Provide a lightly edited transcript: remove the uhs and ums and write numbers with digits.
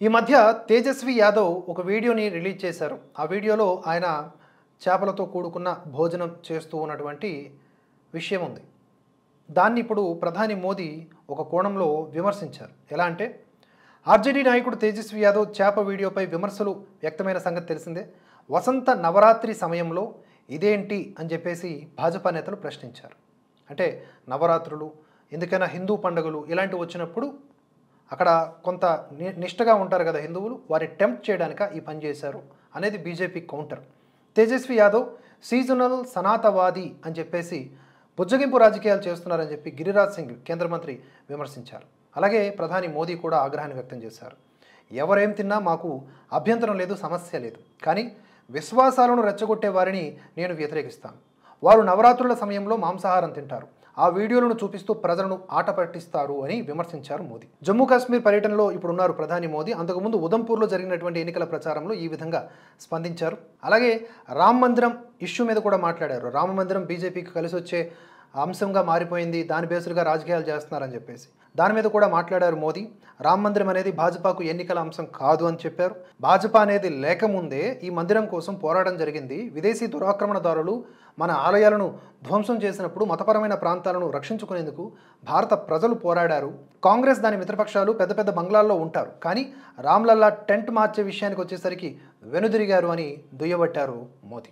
ఈ మధ్య తేజస్వి యాదవ్ ఒక వీడియోని రిలీజ్ చేశారు. ఆ వీడియోలో ఆయన చేపలతో కూడుకున్న భోజనం చేస్తూ ఉన్నటువంటి విషయం ఉంది. దాన్ని ఇప్పుడు ప్రధాని మోదీ ఒక కోణంలో విమర్శించారు. ఎలా అంటే ఆర్జేడీ నాయకుడు తేజస్వి యాదవ్ చేప వీడియోపై విమర్శలు వ్యక్తమైన సంగతి తెలిసిందే. వసంత నవరాత్రి సమయంలో ఇదేంటి అని చెప్పేసి భాజపా నేతలు ప్రశ్నించారు. అంటే నవరాత్రులు, ఎందుకైనా హిందూ పండుగలు ఇలాంటివి వచ్చినప్పుడు అక్కడ కొంత నిష్టగా ఉంటారు కదా హిందువులు, వారి టెంప్ట్ చేయడానిక ఈ పని చేశారు అనేది BJP counter. Tejashwi Yadav seasonal సనాతవాది అని చెప్పేసి బుజ్జగింపు రాజకీయాలు చేస్తున్నారని చెప్పి గిరిరాజ్ సింగ్ కేంద్ర మంత్రి విమర్శించారు. అలాగే ప్రధాని మోదీ కూడా ఆగ్రహాన్ని వ్యక్తం చేశారు. ఎవరేం తిన్నా మాకు అభ్యంతరం లేదు, సమస్య లేదు, కానీ విశ్వాసాలను రెచ్చగొట్టే వారిని నేను వ్యతిరేకిస్తాను. వారు నవరాత్రుల సమయంలో మాంసాహారం తింటారు, ఆ వీడియోలను చూపిస్తూ ప్రజలను ఆట పట్టిస్తారు అని విమర్శించారు మోదీ. జమ్మూ కాశ్మీర్ పర్యటనలో ఇప్పుడు ఉన్నారు ప్రధాని మోదీ. అంతకుముందు ఉదంపూర్లో జరిగినటువంటి ఎన్నికల ప్రచారంలో ఈ విధంగా స్పందించారు. అలాగే రామ మందిరం ఇష్యూ మీద కూడా మాట్లాడారు. రామ మందిరం బీజేపీకి కలిసి వచ్చే అంశంగా మారిపోయింది, దాని బేసులుగా రాజకీయాలు చేస్తున్నారని చెప్పేసి దాని మీద కూడా మాట్లాడారు మోదీ. రామ మందిరం అనేది భాజపాకు ఎన్నికల అంశం కాదు అని చెప్పారు. భాజపా అనేది లేకముందే ఈ మందిరం కోసం పోరాటం జరిగింది. విదేశీ దురాక్రమణదారులు మన ఆలయాలను ధ్వంసం చేసినప్పుడు మతపరమైన ప్రాంతాలను రక్షించుకునేందుకు భారత ప్రజలు పోరాడారు. కాంగ్రెస్ దాని మిత్రపక్షాలు పెద్ద పెద్ద బంగ్లాల్లో ఉంటారు, కానీ రామ్లల్లా టెంట్ మార్చే విషయానికి వచ్చేసరికి వెనుదిరిగారు అని దుయ్యబట్టారు మోదీ.